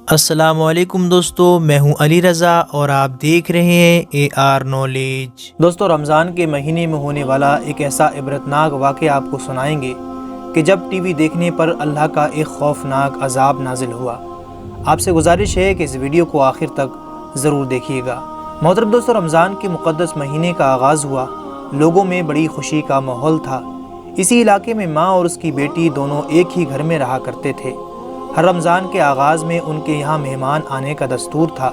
السلام علیکم دوستو، میں ہوں علی رضا اور آپ دیکھ رہے ہیں اے آر نالج۔ دوستو، رمضان کے مہینے میں ہونے والا ایک ایسا عبرتناک واقعہ آپ کو سنائیں گے کہ جب ٹی وی دیکھنے پر اللہ کا ایک خوفناک عذاب نازل ہوا۔ آپ سے گزارش ہے کہ اس ویڈیو کو آخر تک ضرور دیکھیے گا۔ محترم دوستو، رمضان کے مقدس مہینے کا آغاز ہوا۔ لوگوں میں بڑی خوشی کا ماحول تھا۔ اسی علاقے میں ماں اور اس کی بیٹی دونوں ایک ہی گھر میں رہا کرتے تھے۔ ہر رمضان کے آغاز میں ان کے یہاں مہمان آنے کا دستور تھا۔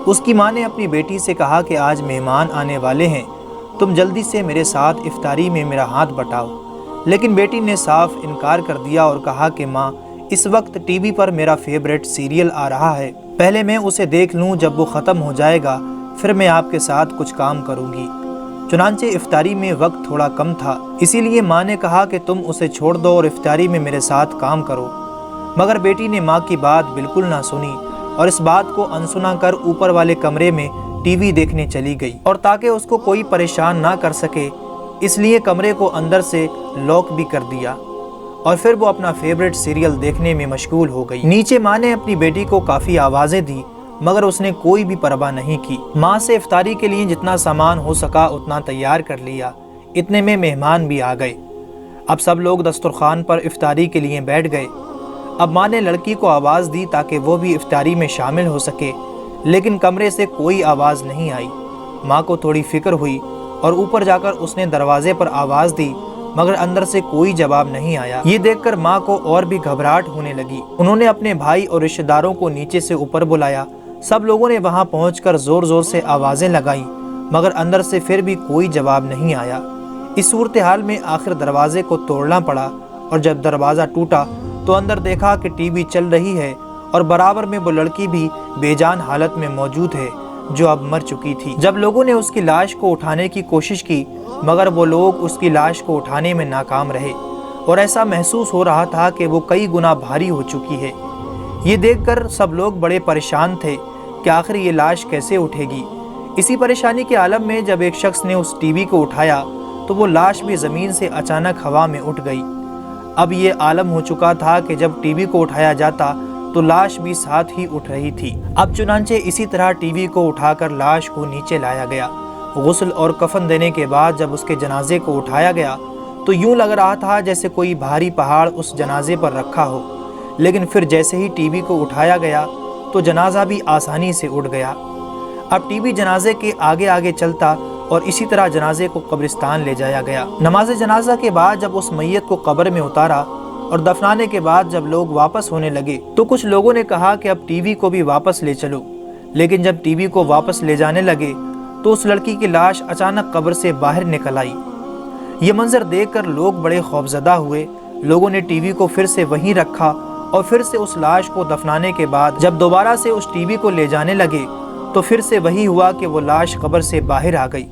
اس کی ماں نے اپنی بیٹی سے کہا کہ آج مہمان آنے والے ہیں، تم جلدی سے میرے ساتھ افطاری میں میرا ہاتھ بٹاؤ۔ لیکن بیٹی نے صاف انکار کر دیا اور کہا کہ ماں، اس وقت ٹی وی پر میرا فیورٹ سیریل آ رہا ہے، پہلے میں اسے دیکھ لوں، جب وہ ختم ہو جائے گا پھر میں آپ کے ساتھ کچھ کام کروں گی۔ چنانچہ افطاری میں وقت تھوڑا کم تھا، اسی لیے ماں نے کہا کہ تم اسے چھوڑ دو اور افطاری میں میرے ساتھ کام کرو۔ مگر بیٹی نے ماں کی بات بالکل نہ سنی اور اس بات کو انسنا کر اوپر والے کمرے میں ٹی وی دیکھنے چلی گئی، اور تاکہ اس کو کوئی پریشان نہ کر سکے اس لیے کمرے کو اندر سے لاک بھی کر دیا، اور پھر وہ اپنا فیورٹ سیریل دیکھنے میں مشغول ہو گئی۔ نیچے ماں نے اپنی بیٹی کو کافی آوازیں دی مگر اس نے کوئی بھی پرواہ نہیں کی۔ ماں سے افطاری کے لیے جتنا سامان ہو سکا اتنا تیار کر لیا۔ اتنے میں مہمان بھی آ گئے۔ اب سب لوگ دسترخوان پر افطاری کے لیے بیٹھ گئے۔ اب ماں نے لڑکی کو آواز دی تاکہ وہ بھی افطاری میں شامل ہو سکے، لیکن کمرے سے کوئی آواز نہیں آئی۔ ماں کو تھوڑی فکر ہوئی اور اوپر جا کر اس نے دروازے پر آواز دی مگر اندر سے کوئی جواب نہیں آیا۔ یہ دیکھ کر ماں کو اور بھی گھبراہٹ ہونے لگی۔ انہوں نے اپنے بھائی اور رشتہ داروں کو نیچے سے اوپر بلایا۔ سب لوگوں نے وہاں پہنچ کر زور زور سے آوازیں لگائیں مگر اندر سے پھر بھی کوئی جواب نہیں آیا۔ اس صورتحال میں آخر دروازے کو توڑنا پڑا، اور جب دروازہ ٹوٹا تو اندر دیکھا کہ ٹی وی چل رہی ہے اور برابر میں وہ لڑکی بھی بے جان حالت میں موجود ہے جو اب مر چکی تھی۔ جب لوگوں نے اس کی لاش کو اٹھانے کی کوشش کی مگر وہ لوگ اس کی لاش کو اٹھانے میں ناکام رہے، اور ایسا محسوس ہو رہا تھا کہ وہ کئی گنا بھاری ہو چکی ہے۔ یہ دیکھ کر سب لوگ بڑے پریشان تھے کہ آخر یہ لاش کیسے اٹھے گی۔ اسی پریشانی کے عالم میں جب ایک شخص نے اس ٹی وی کو اٹھایا تو وہ لاش بھی زمین سے اچانک ہوا میں اٹھ گئی۔ اب یہ عالم ہو چکا تھا کہ جب ٹی وی کو اٹھایا جاتا تو لاش بھی ساتھ ہی اٹھ رہی تھی۔ اب چنانچہ اسی طرح ٹی وی کو اٹھا کر لاش کو نیچے لایا گیا۔ غسل اور کفن دینے کے بعد جب اس کے جنازے کو اٹھایا گیا تو یوں لگ رہا تھا جیسے کوئی بھاری پہاڑ اس جنازے پر رکھا ہو، لیکن پھر جیسے ہی ٹی وی کو اٹھایا گیا تو جنازہ بھی آسانی سے اٹھ گیا۔ اب ٹی وی جنازے کے آگے آگے چلتا اور اسی طرح جنازے کو قبرستان لے جایا گیا۔ نماز جنازہ کے بعد جب اس میت کو قبر میں اتارا اور دفنانے کے بعد جب لوگ واپس ہونے لگے تو کچھ لوگوں نے کہا کہ اب ٹی وی کو بھی واپس لے چلو، لیکن جب ٹی وی کو واپس لے جانے لگے تو اس لڑکی کی لاش اچانک قبر سے باہر نکل آئی۔ یہ منظر دیکھ کر لوگ بڑے خوفزدہ ہوئے۔ لوگوں نے ٹی وی کو پھر سے وہیں رکھا اور پھر سے اس لاش کو دفنانے کے بعد جب دوبارہ سے اس ٹی وی کو لے جانے لگے تو پھر سے وہی ہوا کہ وہ لاش قبر سے باہر آ گئی۔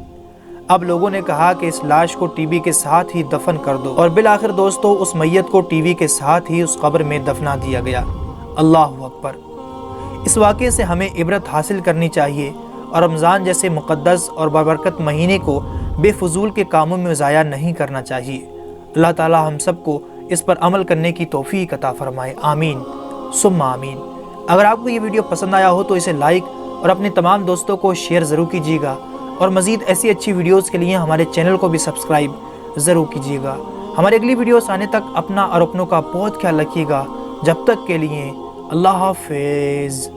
اب لوگوں نے کہا کہ اس لاش کو ٹی وی کے ساتھ ہی دفن کر دو، اور بالآخر دوستو اس میت کو ٹی وی کے ساتھ ہی اس قبر میں دفنا دیا گیا۔ اللہ اکبر۔ اس واقعے سے ہمیں عبرت حاصل کرنی چاہیے اور رمضان جیسے مقدس اور بابرکت مہینے کو بے فضول کے کاموں میں ضائع نہیں کرنا چاہیے۔ اللہ تعالی ہم سب کو اس پر عمل کرنے کی توفیق عطا فرمائے، آمین ثم آمین۔ اگر آپ کو یہ ویڈیو پسند آیا ہو تو اسے لائک اور اپنے تمام دوستوں کو شیئر ضرور کیجیے گا، اور مزید ایسی اچھی ویڈیوز کے لیے ہمارے چینل کو بھی سبسکرائب ضرور کیجیے گا۔ ہماری اگلی ویڈیوز آنے تک اپنا اور اپنوں کا بہت خیال رکھیے گا۔ جب تک کے لیے اللہ حافظ۔